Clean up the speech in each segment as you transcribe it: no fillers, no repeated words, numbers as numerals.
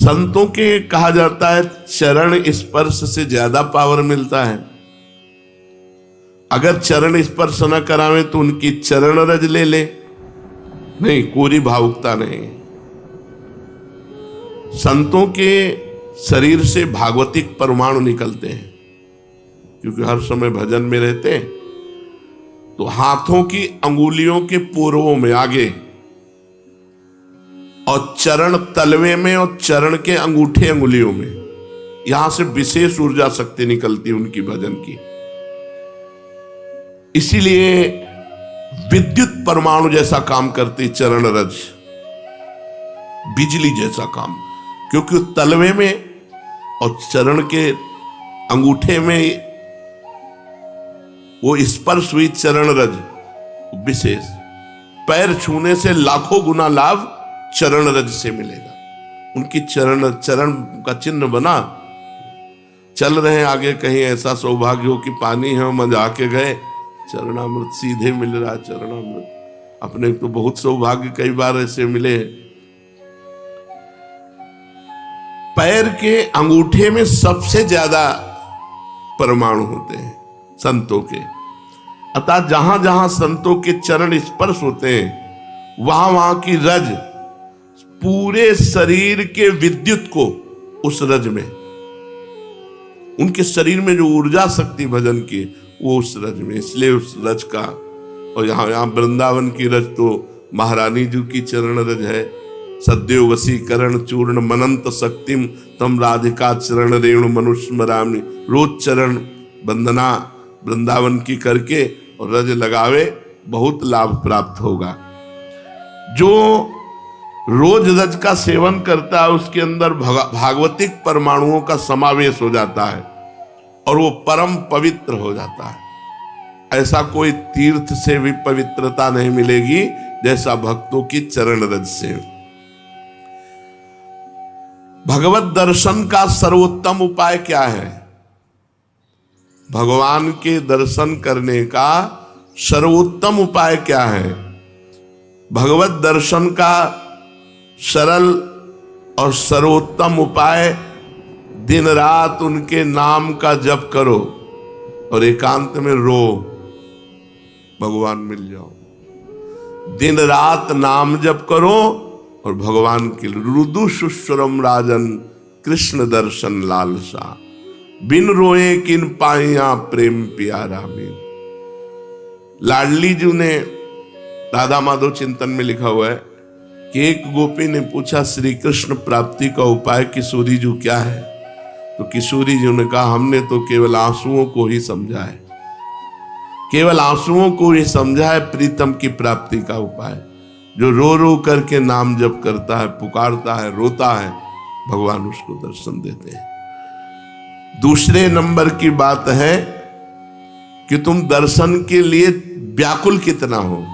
संतों के कहा जाता है चरण स्पर्श से ज्यादा पावर मिलता है। अगर चरण स्पर्श न करावे तो उनकी चरण रज ले ले, नहीं, कोरी भावुकता नहीं। संतों के शरीर से भागवतिक परमाणु निकलते हैं, क्योंकि हर समय भजन में रहते हैं। तो हाथों की अंगुलियों के पूर्वों में आगे, और चरण तलवे में, और चरण के अंगूठे अंगुलियों में, यहां से विशेष ऊर्जा शक्ति निकलती है उनकी भजन की। इसीलिए विद्युत परमाणु जैसा काम करती चरण रज, बिजली जैसा काम, क्योंकि तलवे में और चरण के अंगूठे में वो स्पर्श हुई चरण रज विशेष। पैर छूने से लाखों गुना लाभ चरण रज से मिलेगा। उनकी चरण का चिन्ह बना, चल रहे हैं आगे, कहीं ऐसा सौभाग्य हो कि पानी है, मजा के गए, चरणामृत सीधे मिल रहा। चरणामृत अपने तो बहुत सौभाग्य कई बार ऐसे मिले हैं। पैर के अंगूठे में सबसे ज्यादा परमाणु होते हैं संतों के। अतः जहां जहां संतों के चरण स्पर्श होते हैं, वहां वहां की रज पूरे शरीर के विद्युत को उस रज में, उनके शरीर में जो ऊर्जा शक्ति भजन की, वो उस रज में। इसलिए उस रज का, और यहाँ वृंदावन की रज तो महारानी जी की चरण रज है। सद्यो वशीकरण चूर्ण मनंत शक्तिम तम राधिका चरण रेणु मनुष्य मरामी। रोज चरण वंदना वृंदावन की करके और रज लगावे, बहुत लाभ प्राप्त होगा। जो रोज रज का सेवन करता है, उसके अंदर भागवतिक परमाणुओं का समावेश हो जाता है और वो परम पवित्र हो जाता है। ऐसा कोई तीर्थ से भी पवित्रता नहीं मिलेगी जैसा भक्तों की चरण रज से। भगवत दर्शन का सर्वोत्तम उपाय क्या है? भगवान के दर्शन करने का सर्वोत्तम उपाय क्या है? भगवत दर्शन का सरल और सर्वोत्तम उपाय, दिन रात उनके नाम का जप करो और एकांत में रो, भगवान मिल जाओ। दिन रात नाम जप करो और भगवान के रुदु सुस्वरम राजन कृष्ण दर्शन लालसा। बिन रोए किन पाइया प्रेम प्यारा बिन। लाडली जी ने राधा माधव चिंतन में लिखा हुआ है कि एक गोपी ने पूछा, श्री कृष्ण प्राप्ति का उपाय किशोरी जी क्या है? तो किशोरी जी ने कहा, हमने तो केवल आंसुओं को ही समझा है, केवल आंसुओं को ही समझा है प्रीतम की प्राप्ति का उपाय। जो रो रो करके नाम जप करता है, पुकारता है, रोता है, भगवान उसको दर्शन देते हैं। दूसरे नंबर की बात है कि तुम दर्शन के लिए व्याकुल कितना हो।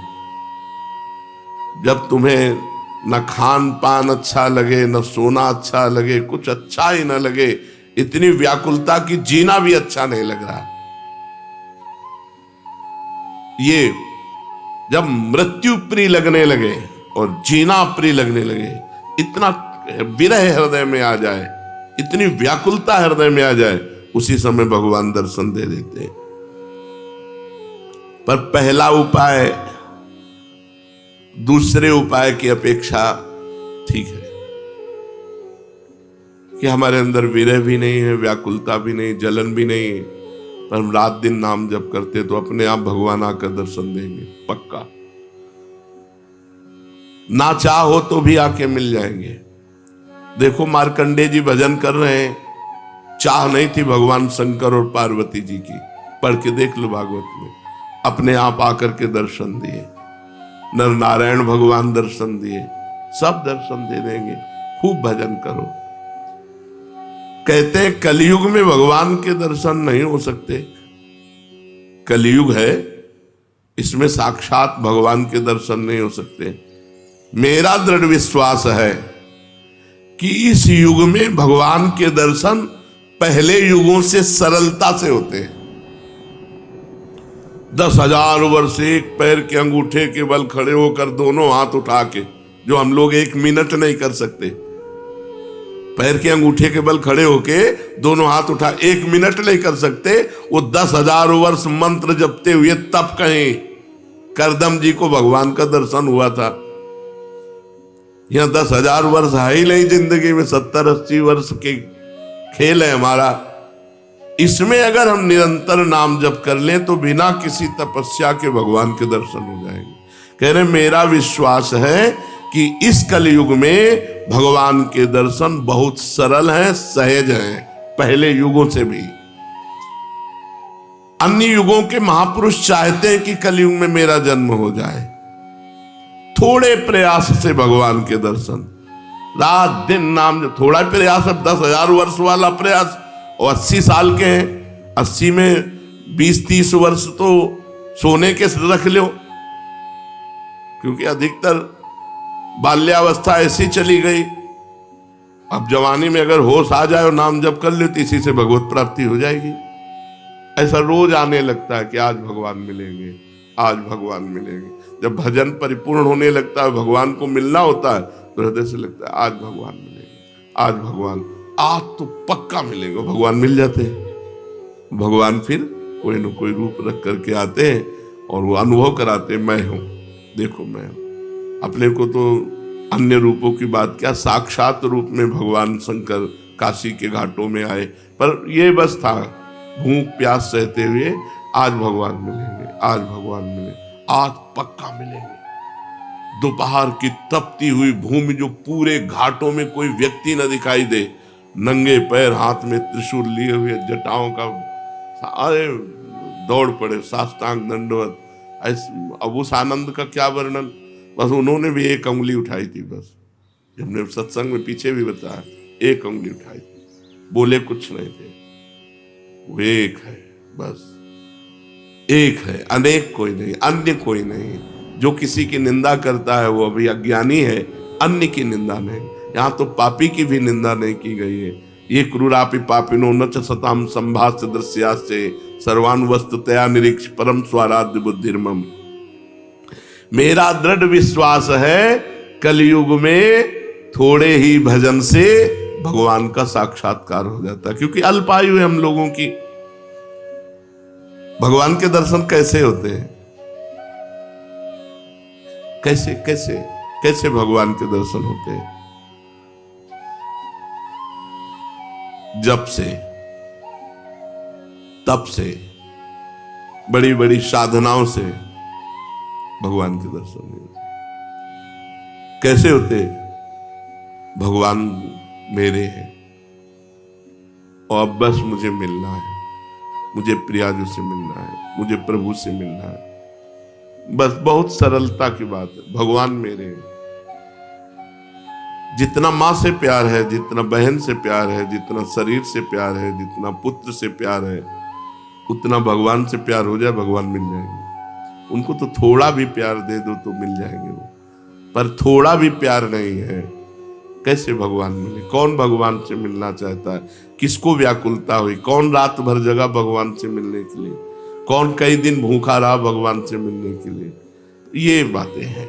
जब तुम्हें न खान पान अच्छा लगे, न सोना अच्छा लगे, कुछ अच्छा ही न लगे, इतनी व्याकुलता की जीना भी अच्छा नहीं लग रहा। ये जब मृत्यु प्रिय लगने लगे और जीना प्रिय लगने लगे, इतना विरह हृदय में आ जाए, इतनी व्याकुलता हृदय में आ जाए, उसी समय भगवान दर्शन दे देते हैं। पर पहला उपाय दूसरे उपाय की अपेक्षा ठीक है कि हमारे अंदर विरह भी नहीं है, व्याकुलता भी नहीं, जलन भी नहीं है, पर हम रात दिन नाम जप करते तो अपने आप भगवान आकर दर्शन देंगे, पक्का। ना चाहो तो भी आके मिल जाएंगे। देखो मार्कंडे जी भजन कर रहे हैं, चाह नहीं थी भगवान शंकर और पार्वती जी की, पढ़ के देख लो भागवत में, अपने आप आकर के दर्शन दिए। नर नारायण भगवान दर्शन दिए, सब दर्शन दे देंगे। खूब भजन करो। कहते हैं कलयुग में भगवान के दर्शन नहीं हो सकते। कलयुग है, इसमें साक्षात भगवान के दर्शन नहीं हो सकते। मेरा दृढ़ विश्वास है कि इस युग में भगवान के दर्शन पहले युगों से सरलता से होते हैं। 10,000 वर्ष एक पैर के अंगूठे के बल खड़े होकर दोनों हाथ उठा के, जो हम लोग 1 मिनट नहीं कर सकते, पैर के अंगूठे के बल खड़े होके दोनों हाथ उठा 1 मिनट नहीं कर सकते, वो 10,000 वर्ष मंत्र जपते हुए तब कहीं करदम जी को भगवान का दर्शन हुआ था। यहां 10,000 वर्ष है ही नहीं जिंदगी में, 70-80 वर्ष के खेल है हमारा। इसमें अगर हम निरंतर नाम जप कर लें तो बिना किसी तपस्या के भगवान के दर्शन हो जाएंगे। कह रहे मेरा विश्वास है कि इस कलयुग में भगवान के दर्शन बहुत सरल हैं, सहज हैं, पहले युगों से भी। अन्य युगों के महापुरुष चाहते हैं कि कलयुग में मेरा जन्म हो जाए, थोड़े प्रयास से भगवान के दर्शन, रात दिन नाम, थोड़ा प्रयास, अब 10,000 वर्ष वाला प्रयास, और 80 साल के हैं, 80 में 20-30 वर्ष तो सोने के रख लो, क्योंकि अधिकतर बाल्यावस्था ऐसी चली गई। अब जवानी में अगर होश आ जाए और नाम जप कर ले तो इसी से भगवत प्राप्ति हो जाएगी। ऐसा रोज आने लगता है कि आज भगवान मिलेंगे, आज भगवान मिलेंगे। जब भजन परिपूर्ण होने लगता है, भगवान को मिलना होता है, तो हृदय से लगता है आज भगवान मिलेंगे, आज भगवान, आज तो पक्का मिलेंगे। भगवान मिल जाते हैं। भगवान फिर कोई न कोई रूप रख करके आते हैं और वो अनुभव कराते हैं, मैं हूं, देखो मैं हूं। अपने को तो अन्य रूपों की बात क्या, साक्षात रूप में भगवान शंकर काशी के घाटों में आए, पर ये बस था भूख प्यास सहते हुए, आज भगवान मिलेंगे, आज भगवान मिलेंगे, आज पक्का मिलेंगे। दोपहर की तपती हुई भूमि, जो पूरे घाटों में कोई व्यक्ति न दिखाई दे, नंगे पैर, हाथ में त्रिशूल लिए हुए, जटाओं का, अरे दौड़ पड़े, साष्टांग दंडवत। अब उस आनंद का क्या वर्णन, बस उन्होंने भी 1 उंगली उठाई थी, बस हमने सत्संग में पीछे भी बताया, 1 उंगली उठाई थी, बोले कुछ नहीं थे। वो एक है, बस एक है, अनेक कोई नहीं, अन्य कोई नहीं। जो किसी की निंदा करता है वो अभी अज्ञानी है, अन्य की निंदा नहीं। यहाँ तो पापी की भी निंदा नहीं की गई है। ये क्रूरापि पापिनो न च सताम संभाष्य दृश्यास्य सर्वान वस्तुतया निरीक्ष परम स्वाराध्य बुद्धिर्मम। मेरा दृढ़ विश्वास है कलयुग में थोड़े ही भजन से भगवान का साक्षात्कार हो जाता है, क्योंकि अल्पायु है हम लोगों की। भगवान के दर्शन कैसे होते हैं, कैसे कैसे कैसे भगवान के दर्शन होते हैं? जप से, तप से, बड़ी बड़ी साधनाओं से भगवान के दर्शन नहीं होते। कैसे होते? भगवान मेरे हैं और अब बस मुझे मिलना है, मुझे प्रियाजू से मिलना है, मुझे प्रभु से मिलना है, बस बहुत सरलता की बात है। भगवान मेरे हैं। जितना माँ से प्यार है, जितना बहन से प्यार है, जितना शरीर से प्यार है, जितना पुत्र से प्यार है, उतना भगवान से प्यार हो जाए, भगवान मिल जाएंगे। उनको तो थोड़ा भी प्यार दे दो तो मिल जाएंगे वो, पर थोड़ा भी प्यार नहीं है, कैसे भगवान मिले? कौन भगवान से मिलना चाहता है? किसको व्याकुलता हुई? कौन रात भर जगा भगवान से मिलने के लिए? कौन कई दिन भूखा रहा भगवान से मिलने के लिए? ये बातें हैं।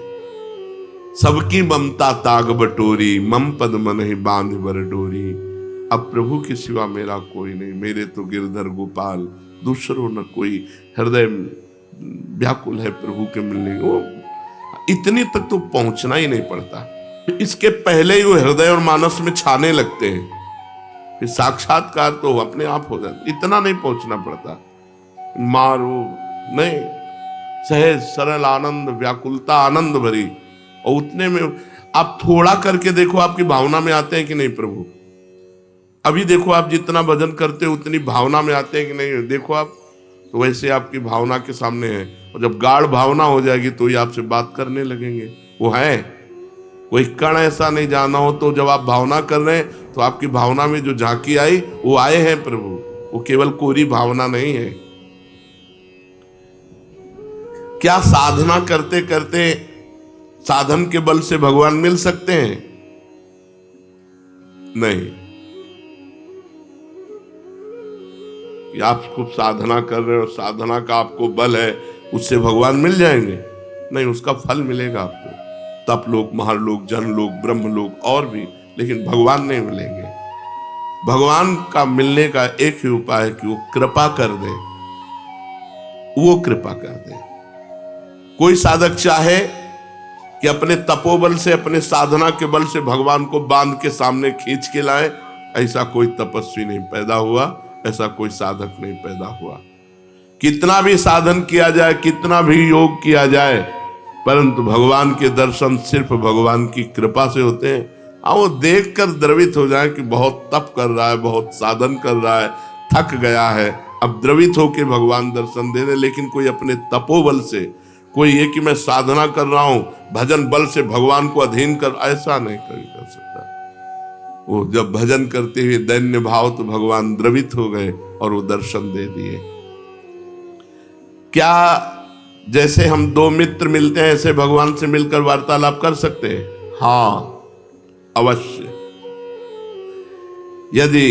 सबकी ममता ताग बटोरी, मम पद मन ही बांध बर डोरी। अब प्रभु के सिवा मेरा कोई नहीं, मेरे तो गिरधर गोपाल, दूसरों न कोई। हृदय व्याकुल है प्रभु के मिलने। वो इतनी तक तो पहुंचना ही नहीं पड़ता, इसके पहले ही वो हृदय और मानस में छाने लगते हैं, फिर साक्षात्कार तो अपने आप हो जाता। इतना नहीं पहुंचना पड़ता, मारो नहीं, सहज सरल आनंद, व्याकुलता आनंद भरी। और उतने में आप थोड़ा करके देखो, आपकी भावना में आते हैं कि नहीं प्रभु? अभी देखो आप जितना भजन करते हो उतनी भावना में आते हैं कि नहीं? देखो आप, तो वैसे आपकी भावना के सामने है। और जब गाढ़ भावना हो जाएगी तो ही आपसे बात करने लगेंगे। वो है, कोई कण ऐसा नहीं जाना हो तो जब आप भावना कर रहे हैं तो आपकी भावना में जो झांकी आई वो आए हैं प्रभु। वो केवल कोरी भावना नहीं है। क्या साधना करते करते साधन के बल से भगवान मिल सकते हैं? नहीं। कि आप खूब साधना कर रहे हो, साधना का आपको बल है, उससे भगवान मिल जाएंगे? नहीं, उसका फल मिलेगा आपको, तप लोक, महालोक, जन लोक, ब्रह्म लोक और भी, लेकिन भगवान नहीं मिलेंगे। भगवान का मिलने का एक ही उपाय है कि वो कृपा कर दे, वो कृपा कर दे। कोई साधक चाहे कि अपने तपोबल से, अपने साधना के बल से भगवान को बांध के सामने खींच के लाए, ऐसा कोई तपस्वी नहीं पैदा हुआ, ऐसा कोई साधक नहीं पैदा हुआ। कितना भी साधन किया जाए, कितना भी योग किया जाए, परंतु भगवान के दर्शन सिर्फ भगवान की कृपा से होते हैं। वो देखकर द्रवित हो जाए कि बहुत तप कर रहा है, बहुत साधन कर रहा है, थक गया है, अब द्रवित होकर भगवान दर्शन दे रहे। लेकिन कोई अपने तपोबल से, कोई ये कि मैं साधना कर रहा हूं, भजन बल से भगवान को अधीन कर, ऐसा नहीं कर सकता। वो जब भजन करते हुए दैन्य भाव, तो भगवान द्रवित हो गए और वो दर्शन दे दिए। क्या जैसे हम दो मित्र मिलते हैं ऐसे भगवान से मिलकर वार्तालाप कर सकते हैं? हाँ, अवश्य। यदि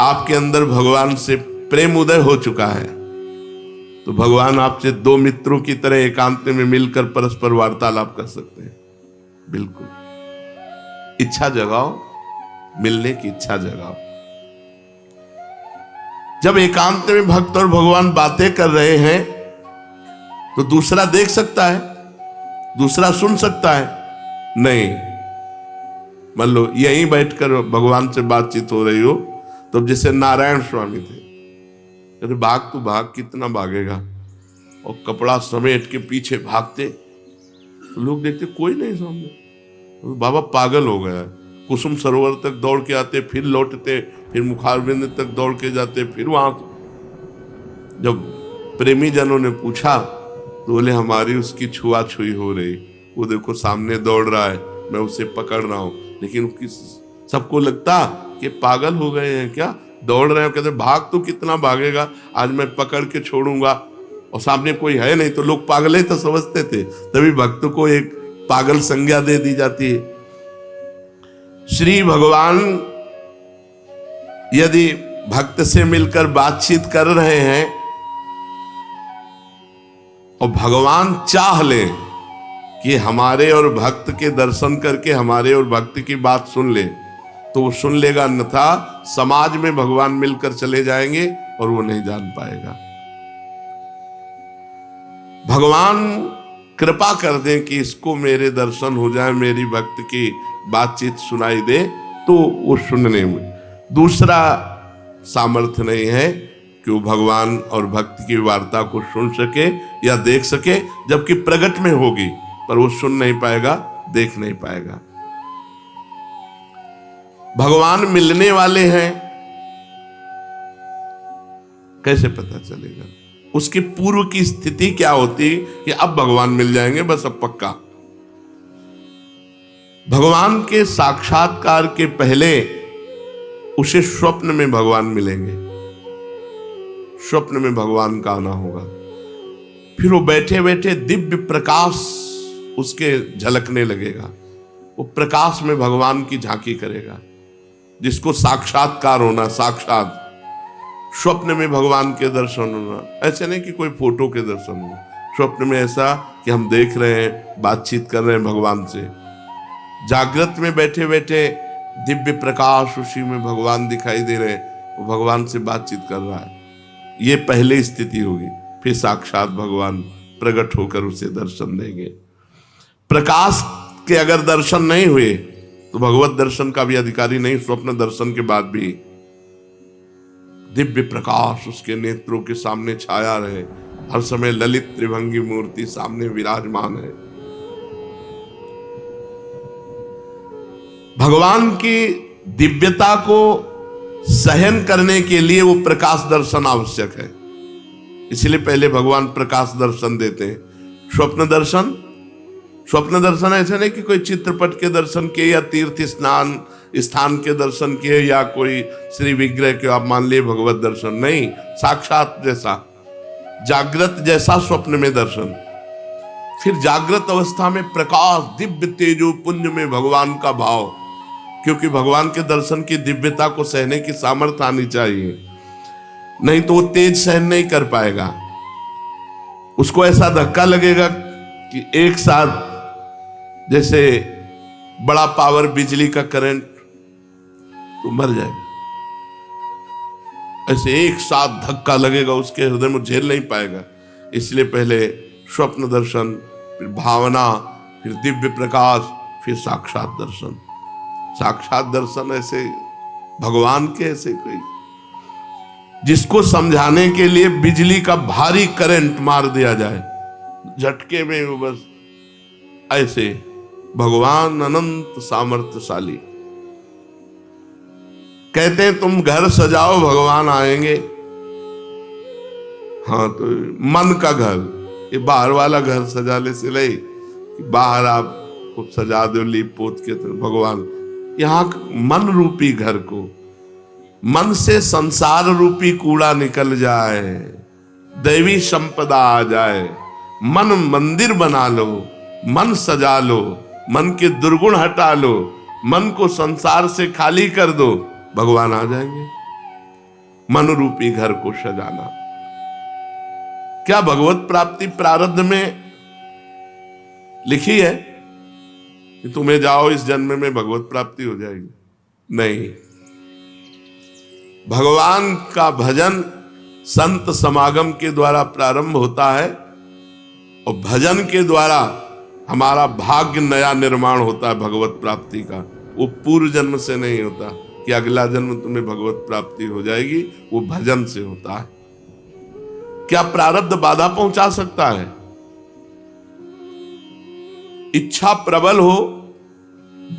आपके अंदर भगवान से प्रेम उदय हो चुका है, तो भगवान आपसे दो मित्रों की तरह एकांत में मिलकर परस्पर वार्तालाप कर सकते हैं। बिल्कुल। इच्छा जगाओ, मिलने की इच्छा जगाओ। जब एकांत में भक्त और भगवान बातें कर रहे हैं, तो दूसरा देख सकता है, दूसरा सुन सकता है? नहीं। मान लो यहीं बैठकर भगवान से बातचीत हो रही हो, तो जैसे नारायण स्वामी थे, अरे भाग तो भाग, कितना भागेगा, और कपड़ा समेट के पीछे भागते, तो लोग देखते कोई नहीं सामने, तो बाबा पागल हो गया है। कुसुम सरोवर तक दौड़ के आते, फिर लौटते, फिर मुखारबिंद तक दौड़ के जाते, फिर वहां। जब प्रेमी जनों ने पूछा, तो बोले हमारी उसकी छुआछुई हो रही, वो देखो सामने दौड़ रहा है, मैं उसे पकड़ रहा हूं। लेकिन सबको लगता कि पागल हो गए हैं क्या, दौड़ रहे हैं। कहते भाग तो कितना भागेगा, आज मैं पकड़ के छोड़ूंगा, और सामने कोई है नहीं, तो लोग पागल ही तो समझते थे। तभी भक्त को एक पागल संज्ञा दे दी जाती है। श्री भगवान यदि भक्त से मिलकर बातचीत कर रहे हैं, और भगवान चाह ले कि हमारे और भक्त के दर्शन करके हमारे और भक्त की बात सुन ले, तो वो सुन लेगा, अन्यथा समाज में भगवान मिलकर चले जाएंगे और वो नहीं जान पाएगा। भगवान कृपा कर दें कि इसको मेरे दर्शन हो जाए, मेरी भक्त की बातचीत सुनाई दे, तो वो सुनने में दूसरा सामर्थ्य नहीं है कि वो भगवान और भक्त की वार्ता को सुन सके या देख सके, जबकि प्रकट में होगी, पर वो सुन नहीं पाएगा, देख नहीं पाएगा। भगवान मिलने वाले हैं, कैसे पता चलेगा? उसके पूर्व की स्थिति क्या होती कि अब भगवान मिल जाएंगे, बस अब पक्का। भगवान के साक्षात्कार के पहले उसे स्वप्न में भगवान मिलेंगे, स्वप्न में भगवान का आना होगा। फिर वो बैठे बैठे दिव्य प्रकाश उसके झलकने लगेगा, वो प्रकाश में भगवान की झांकी करेगा, जिसको साक्षात्कार होना, साक्षात स्वप्न में भगवान के दर्शन होना। ऐसे नहीं कि कोई फोटो के दर्शन हो, स्वप्न में ऐसा कि हम देख रहे हैं, बातचीत कर रहे हैं भगवान से। जागृत में बैठे बैठे दिव्य प्रकाश, उसी में भगवान दिखाई दे रहे हैं, वो भगवान से बातचीत कर रहा है। ये पहले स्थिति होगी, फिर साक्षात भगवान प्रकट होकर उसे दर्शन देंगे। प्रकाश के अगर दर्शन नहीं हुए, तो भगवत दर्शन का भी अधिकारी नहीं। स्वप्न दर्शन के बाद भी दिव्य प्रकाश उसके नेत्रों के सामने छाया रहे, हर समय ललित त्रिभंगी मूर्ति सामने विराजमान है। भगवान की दिव्यता को सहन करने के लिए वो प्रकाश दर्शन आवश्यक है, इसलिए पहले भगवान प्रकाश दर्शन देते हैं। स्वप्न दर्शन, स्वप्न दर्शन ऐसे नहीं कि कोई चित्रपट के दर्शन किए या तीर्थ स्नान स्थान के दर्शन किए या कोई श्री विग्रह के आप मान लिए भगवत दर्शन, नहीं, साक्षात जैसा, जागृत जैसा स्वप्न में दर्शन। फिर जागृत अवस्था में प्रकाश, दिव्य तेजो पुंज में भगवान का भाव, क्योंकि भगवान के दर्शन की दिव्यता को सहने की सामर्थ्य आनी चाहिए, नहीं तो वो तेज सहन नहीं कर पाएगा। उसको ऐसा धक्का लगेगा कि एक साथ जैसे बड़ा पावर बिजली का करंट, तो मर जाएगा। ऐसे एक साथ धक्का लगेगा उसके हृदय में, झेल नहीं पाएगा। इसलिए पहले स्वप्न दर्शन, फिर भावना, फिर दिव्य प्रकाश, फिर साक्षात दर्शन। साक्षात दर्शन ऐसे भगवान के ऐसे कोई जिसको समझाने के लिए बिजली का भारी करंट मार दिया जाए, झटके में वो बस ऐसे। भगवान अनंत सामर्थ्यशाली। कहते हैं तुम घर सजाओ भगवान आएंगे। हाँ, तो मन का घर, ये बाहर वाला घर सजाने से नहीं कि बाहर आप खूब सजा दो लीप पोत के, तो भगवान यहाँ मन रूपी घर को, मन से संसार रूपी कूड़ा निकल जाए, दैवी संपदा आ जाए, मन मंदिर बना लो, मन सजा लो, मन के दुर्गुण हटा लो, मन को संसार से खाली कर दो, भगवान आ जाएंगे। मन रूपी घर को सजाना। क्या भगवत प्राप्ति प्रारब्ध में लिखी है कि तुम्हें जाओ इस जन्म में भगवत प्राप्ति हो जाएगी? नहीं। भगवान का भजन संत समागम के द्वारा प्रारंभ होता है और भजन के द्वारा हमारा भाग्य नया निर्माण होता है भगवत प्राप्ति का। वो पूर्व जन्म से नहीं होता कि अगला जन्म तुम्हें भगवत प्राप्ति हो जाएगी, वो भजन से होता है। क्या प्रारब्ध बाधा पहुंचा सकता है? इच्छा प्रबल हो,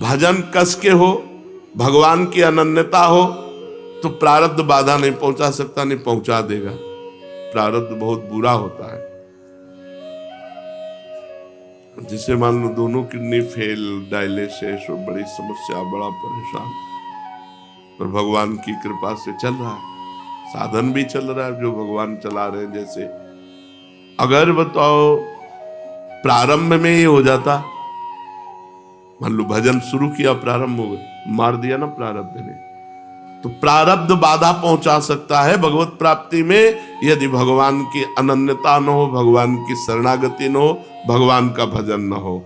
भजन कस के हो, भगवान की अनन्यता हो, तो प्रारब्ध बाधा नहीं पहुंचा सकता, नहीं पहुंचा देगा। प्रारब्ध बहुत बुरा होता है। जिसे मान लो दोनों किडनी फेल, डायलिसिस और बड़ी समस्या, बड़ा परेशान, पर भगवान की कृपा से चल रहा है, साधन भी चल रहा है जो भगवान चला रहे हैं। जैसे अगर बताओ प्रारंभ में ये हो जाता, मान लो भजन शुरू किया, प्रारंभ हो गया, मार दिया ना प्रारब्ध ने, तो प्रारब्ध बाधा पहुंचा सकता है भगवत प्राप्ति में यदि भगवान की अनन्यता न हो, भगवान की शरणागति न हो, भगवान का भजन न हो।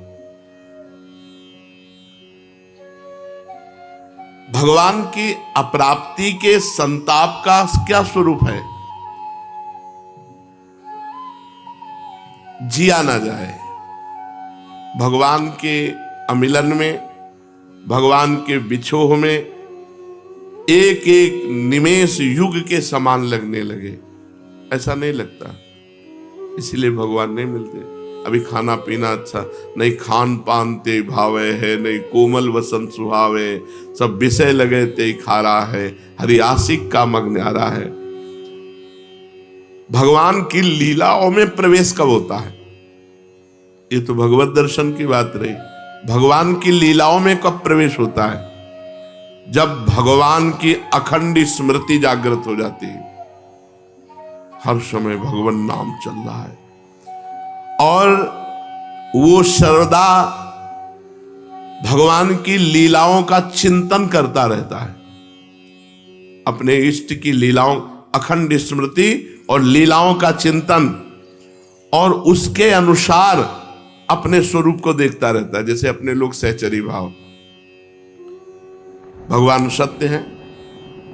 भगवान की अप्राप्ति के संताप का क्या स्वरूप है? जिया ना जाए। भगवान के अमिलन में, भगवान के बिछोह में एक एक निमेष युग के समान लगने लगे, ऐसा नहीं लगता। इसलिए भगवान नहीं मिलते। अभी खाना पीना अच्छा नहीं, खान पान ते भावे है, नहीं कोमल वसंत सुहावे, सब विषय लगे ते खारा है, हरि आशिक का मग न्यारा है। भगवान की लीलाओं में प्रवेश कब होता है? ये तो भगवत दर्शन की बात रही। भगवान की लीलाओं में कब प्रवेश होता है? जब भगवान की अखंड स्मृति जागृत हो जाती है, हर समय भगवान नाम चल रहा है और वो सर्वदा भगवान की लीलाओं का चिंतन करता रहता है। अपने इष्ट की लीलाओं, अखंड स्मृति और लीलाओं का चिंतन, और उसके अनुसार अपने स्वरूप को देखता रहता है। जैसे अपने लोग सहचरी भाव, भगवान सत्य हैं,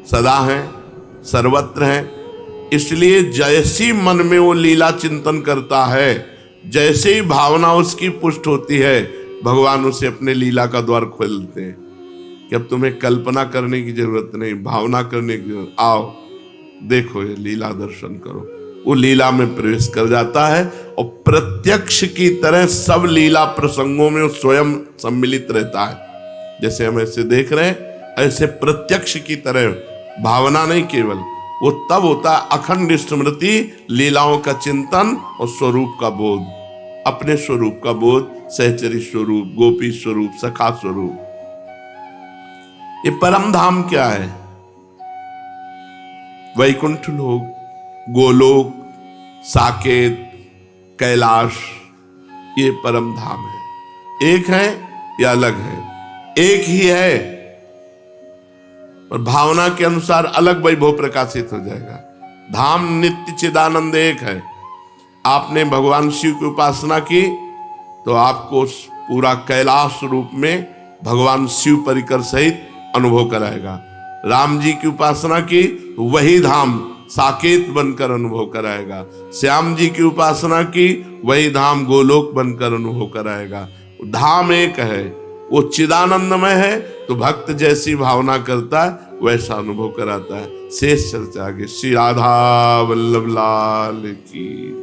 सदा हैं, सर्वत्र हैं, इसलिए जैसी मन में वो लीला चिंतन करता है, जैसे ही भावना उसकी पुष्ट होती है, भगवान उसे अपने लीला का द्वार खोलते हैं कि अब तुम्हें कल्पना करने की जरूरत नहीं, भावना करने की जरूरत, आओ देखो ये लीला दर्शन करो। वो लीला में प्रवेश कर जाता है और प्रत्यक्ष की तरह सब लीला प्रसंगों में वो स्वयं सम्मिलित रहता है। जैसे हम ऐसे देख रहे हैं, ऐसे प्रत्यक्ष की तरह, भावना नहीं केवल, वो तब होता है अखंड स्मृति, लीलाओं का चिंतन और स्वरूप का बोध, अपने स्वरूप का बोध, सहचरी स्वरूप, गोपी स्वरूप, सखा स्वरूप। ये परम धाम क्या है? वैकुंठ लोक, गोलोक, साकेत, कैलाश, ये परम धाम है। एक है या अलग है? एक ही है, और भावना के अनुसार अलग वैभव प्रकाशित हो जाएगा। धाम नित्य चिदानंद एक है। आपने भगवान शिव की उपासना की तो आपको पूरा कैलाश रूप में भगवान शिव परिकर सहित अनुभव कराएगा। राम जी की उपासना की वही धाम साकेत बनकर अनुभव कराएगा। श्याम जी की उपासना की, वही धाम गोलोक बनकर अनुभव कराएगा। धाम एक है, वो चिदानंदमय है, तो भक्त जैसी भावना करता है वैसा अनुभव कराता है। शेष चर्चा आगे। श्री राधा वल्लभ लाल की।